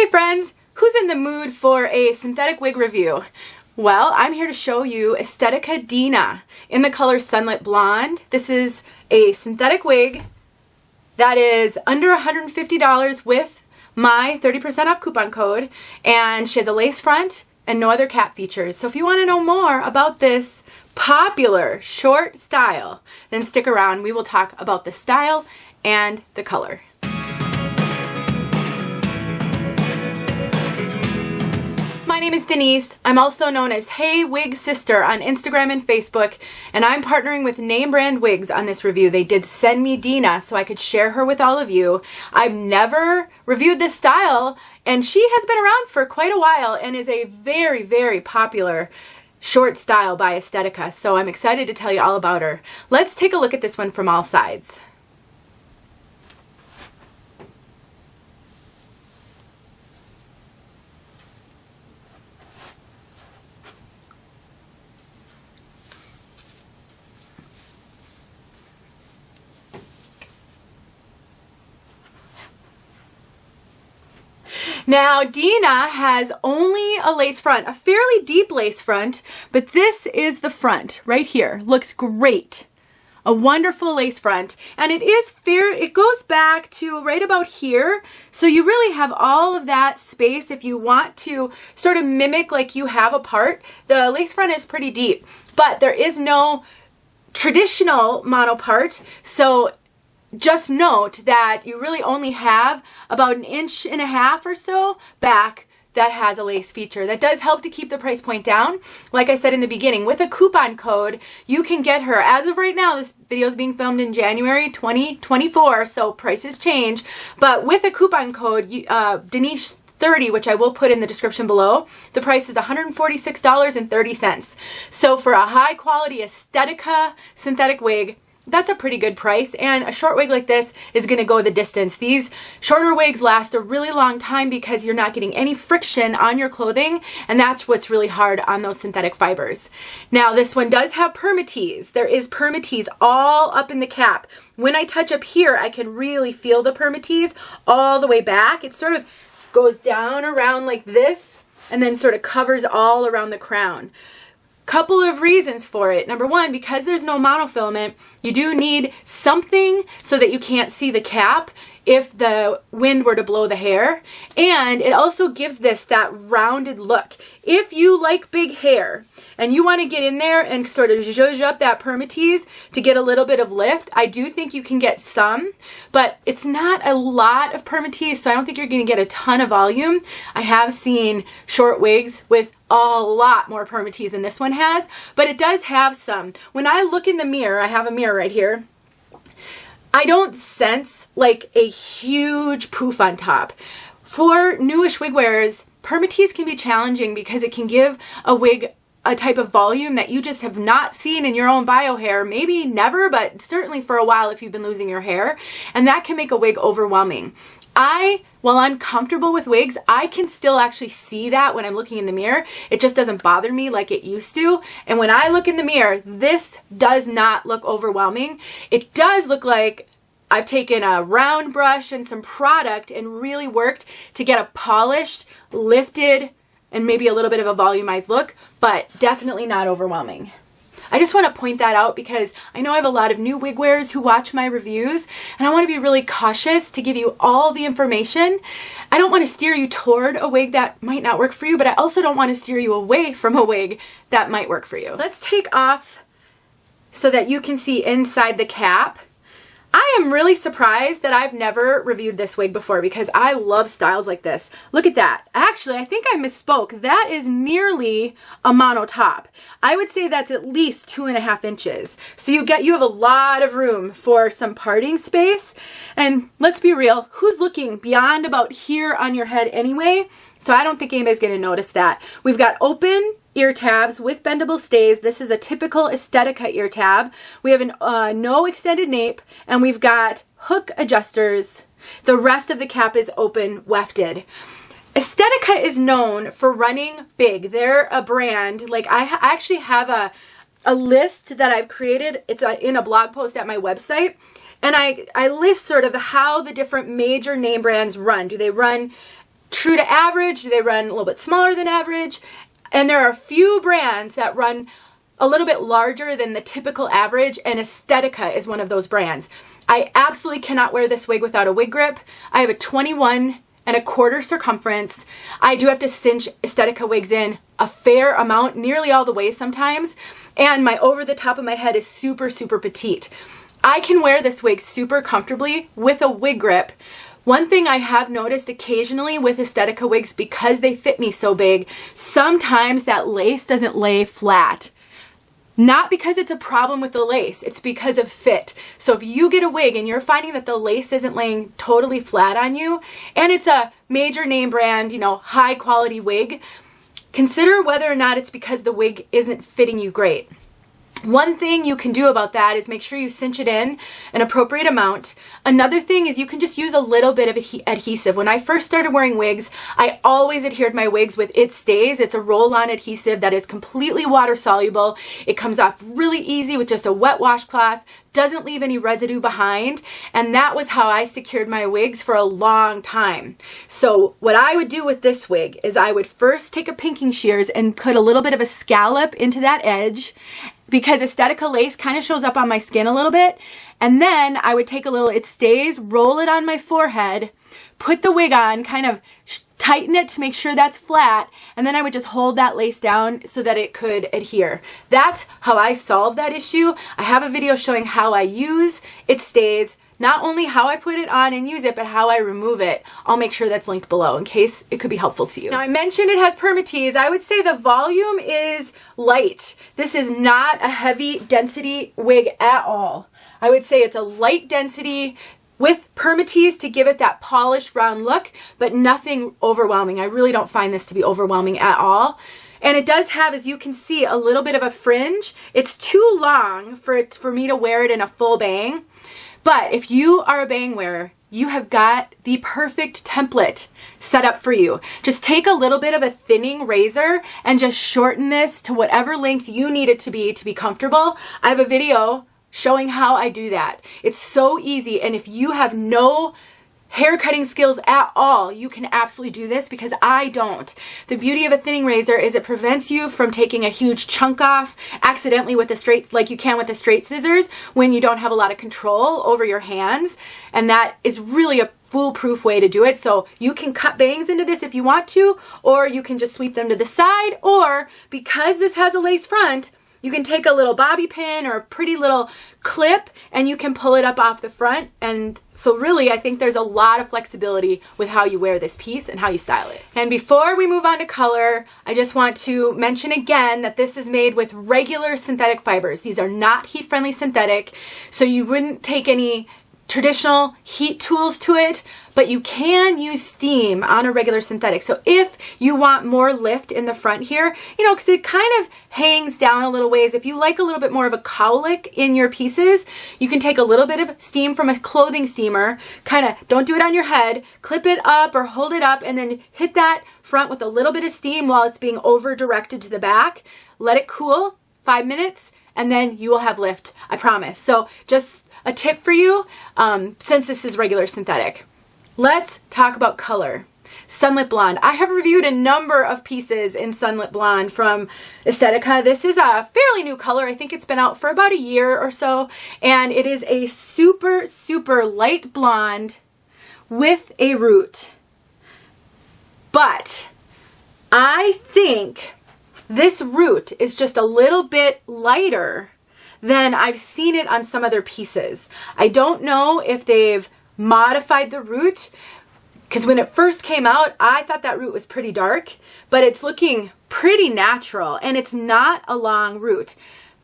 Hey friends, who's in the mood for a synthetic wig review? Well, I'm here to show you Estetica Deena in the color Sunlit Blonde. This is a synthetic wig that is under $150 with my 30% off coupon code, and she has a lace front and no other cap features. So if you want to know more about this popular short style, then stick around. We will talk about the style and the color. My name is Denise. I'm also known as Hey Wig Sister on Instagram and Facebook, and I'm partnering with Name Brand Wigs on this review. They did send me Deena so I could share her with all of you. I've never reviewed this style, and she has been around for quite a while and is a very, very popular short style by Estetica, so I'm excited to tell you all about her. Let's take a look at this one from all sides. Now, Deena has only a lace front, a fairly deep lace front, but this is the front right here. Looks great. A wonderful lace front, and it goes back to right about here, so you really have all of that space if you want to sort of mimic like you have a part. The lace front is pretty deep, but there is no traditional mono part, so just note that you really only have about 1.5 inches or so back that has a lace feature. That does help to keep the price point down. Like I said in the beginning, with a coupon code, you can get her, as of right now, this video is being filmed in January 2024, so prices change, but with a coupon code, Denise30, which I will put in the description below, the price is $146.30. So for a high quality Estetica synthetic wig, that's a pretty good price, and a short wig like this is going to go the distance. These shorter wigs last a really long time because you're not getting any friction on your clothing, and that's what's really hard on those synthetic fibers. Now, this one does have Permatease. There is Permatease all up in the cap. When I touch up here, I can really feel the Permatease all the way back. It sort of goes down around like this and then sort of covers all around the crown. Couple of reasons for it. Number one, because there's no monofilament, you do need something so that you can't see the cap if the wind were to blow the hair. And it also gives this that rounded look. If you like big hair and you want to get in there and sort of zhuzh up that Permatease to get a little bit of lift, I do think you can get some, but it's not a lot of Permatease, so I don't think you're going to get a ton of volume. I have seen short wigs with a lot more Permatease than this one has, but it does have some. When I look in the mirror, I have a mirror right here, I don't sense like a huge poof on top. For newish wig wearers, Permatease can be challenging because it can give a wig a type of volume that you just have not seen in your own bio hair, maybe never, but certainly for a while if you've been losing your hair, and that can make a wig overwhelming. While I'm comfortable with wigs, I can still actually see that when I'm looking in the mirror. It just doesn't bother me like it used to. And when I look in the mirror, this does not look overwhelming. It does look like I've taken a round brush and some product and really worked to get a polished, lifted, and maybe a little bit of a volumized look, but definitely not overwhelming. I just want to point that out because I know I have a lot of new wig wearers who watch my reviews, and I want to be really cautious to give you all the information. I don't want to steer you toward a wig that might not work for you, but I also don't want to steer you away from a wig that might work for you. Let's take off so that you can see inside the cap. I am really surprised that I've never reviewed this wig before because I love styles like this. Look at that. Actually, I think I misspoke. That is nearly a mono top. I would say that's at least 2.5 inches. So you have a lot of room for some parting space. And let's be real, who's looking beyond about here on your head anyway? So I don't think anybody's going to notice that. We've got open ear tabs with bendable stays. This is a typical Estetica ear tab. We have no extended nape, and we've got hook adjusters. The rest of the cap is open wefted. Estetica is known for running big. They're a brand, like I actually have a list that I've created. It's in a blog post at my website, and I list sort of how the different major name brands run. Do they run true to average. They run a little bit smaller than average. And there are a few brands that run a little bit larger than the typical average, and Estetica is one of those brands. I absolutely cannot wear this wig without a wig grip. I have a 21¼ circumference. I do have to cinch Estetica wigs in a fair amount, nearly all the way sometimes, and my over the top of my head is super, super petite. I can wear this wig super comfortably with a wig grip. One thing I have noticed occasionally with Estetica wigs, because they fit me so big, sometimes that lace doesn't lay flat. Not because it's a problem with the lace, it's because of fit. So if you get a wig and you're finding that the lace isn't laying totally flat on you, and it's a major name brand, you know, high quality wig, consider whether or not it's because the wig isn't fitting you great. One thing you can do about that is make sure you cinch it in an appropriate amount. Another thing is you can just use a little bit of adhesive. When I first started wearing wigs, I always adhered my wigs with It Stays. It's a roll-on adhesive that is completely water soluble. It comes off really easy with just a wet washcloth, doesn't leave any residue behind, and that was how I secured my wigs for a long time. So what I would do with this wig is I would first take a pinking shears and cut a little bit of a scallop into that edge, because Estetica lace kind of shows up on my skin a little bit. And then I would take a little It Stays, roll it on my forehead, put the wig on, kind of tighten it to make sure that's flat, and then I would just hold that lace down so that it could adhere. That's how I solved that issue. I have a video showing how I use It Stays, not only how I put it on and use it, but how I remove it. I'll make sure that's linked below in case it could be helpful to you. Now, I mentioned it has Permatease. I would say the volume is light. This is not a heavy density wig at all. I would say it's a light density with Permatease to give it that polished round look, but nothing overwhelming. I really don't find this to be overwhelming at all. And it does have, as you can see, a little bit of a fringe. It's too long for me to wear it in a full bang. But if you are a bang wearer, you have got the perfect template set up for you. Just take a little bit of a thinning razor and just shorten this to whatever length you need it to be comfortable. I have a video showing how I do that. It's so easy, and if you have no hair cutting skills at all, you can absolutely do this, because I don't. The beauty of a thinning razor is it prevents you from taking a huge chunk off accidentally with the straight, like you can with the straight scissors, when you don't have a lot of control over your hands. And that is really a foolproof way to do it. So you can cut bangs into this if you want to, or you can just sweep them to the side, or because this has a lace front, you can take a little bobby pin or a pretty little clip and you can pull it up off the front. And so really, I think there's a lot of flexibility with how you wear this piece and how you style it. And before we move on to color, I just want to mention again that this is made with regular synthetic fibers. These are not heat-friendly synthetic, so you wouldn't take any traditional heat tools to it, but you can use steam on a regular synthetic. So if you want more lift in the front here, you know, because it kind of hangs down a little ways, if you like a little bit more of a cowlick in your pieces, you can take a little bit of steam from a clothing steamer, kind of, don't do it on your head, clip it up or hold it up, and then hit that front with a little bit of steam while it's being over directed to the back. Let it cool 5 minutes, and then you will have lift, I promise. So just a tip for you, since this is regular synthetic. Let's talk about color. Sunlit Blonde. I have reviewed a number of pieces in Sunlit Blonde from Estetica. This is a fairly new color. I think it's been out for about a year or so, and it is a super, super light blonde with a root. But I think this root is just a little bit lighter than I've seen it on some other pieces. I don't know if they've modified the root, because when it first came out, I thought that root was pretty dark, but it's looking pretty natural, and it's not a long root.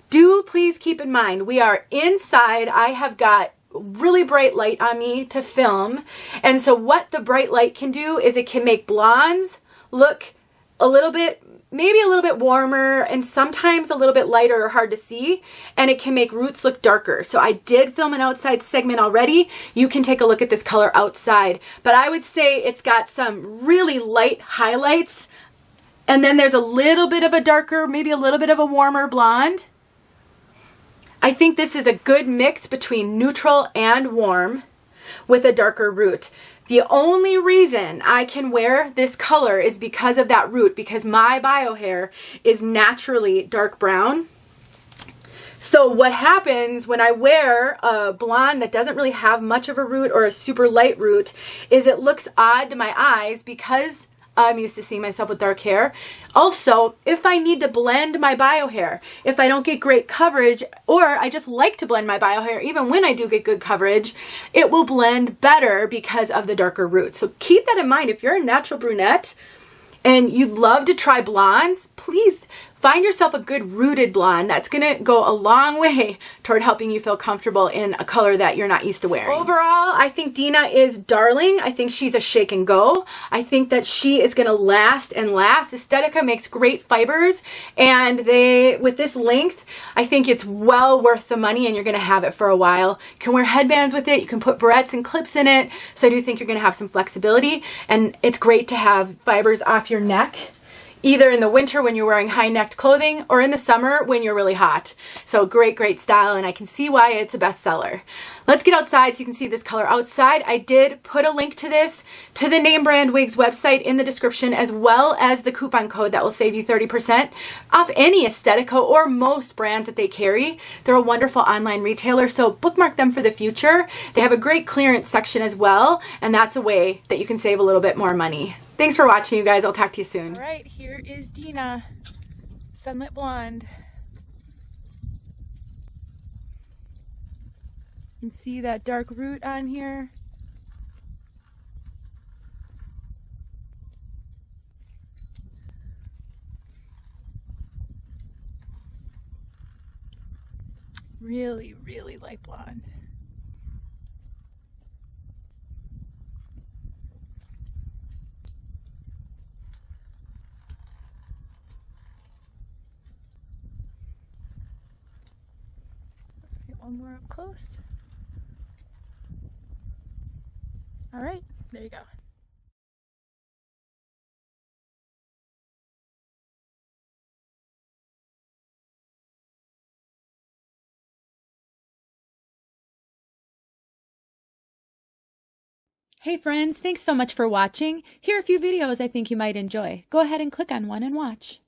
Do please keep in mind, we are inside. I have got really bright light on me to film, and so what the bright light can do is it can make blondes look a little bit, maybe a little bit warmer, and sometimes a little bit lighter or hard to see, and it can make roots look darker. So I did film an outside segment already. You can take a look at this color outside, but I would say it's got some really light highlights, and then there's a little bit of a darker, maybe a little bit of a warmer blonde. I think this is a good mix between neutral and warm with a darker root. The only reason I can wear this color is because of that root, because my bio hair is naturally dark brown. So what happens when I wear a blonde that doesn't really have much of a root or a super light root is it looks odd to my eyes because I'm used to seeing myself with dark hair. Also, if I need to blend my bio hair, if I don't get great coverage, or I just like to blend my bio hair, even when I do get good coverage, it will blend better because of the darker root. So keep that in mind. If you're a natural brunette and you'd love to try blondes, please find yourself a good rooted blonde. That's gonna go a long way toward helping you feel comfortable in a color that you're not used to wearing. Overall, I think Deena is darling. I think she's a shake and go. I think that she is gonna last and last. Estetica makes great fibers, and with this length, I think it's well worth the money, and you're gonna have it for a while. You can wear headbands with it. You can put barrettes and clips in it. So I do think you're gonna have some flexibility, and it's great to have fibers off your neck, either in the winter when you're wearing high-necked clothing or in the summer when you're really hot. So great, great style, and I can see why it's a bestseller. Let's get outside so you can see this color outside. I did put a link to this to the name brand wigs website in the description, as well as the coupon code that will save you 30% off any Estetica or most brands that they carry. They're a wonderful online retailer, so bookmark them for the future. They have a great clearance section as well, and that's a way that you can save a little bit more money. Thanks for watching, you guys. I'll talk to you soon. All right, here is Deena, Sunlit Blonde. You can see that dark root on here. Really, really light blonde. One more up close. All right, there you go. Hey friends, thanks so much for watching. Here are a few videos I think you might enjoy. Go ahead and click on one and watch.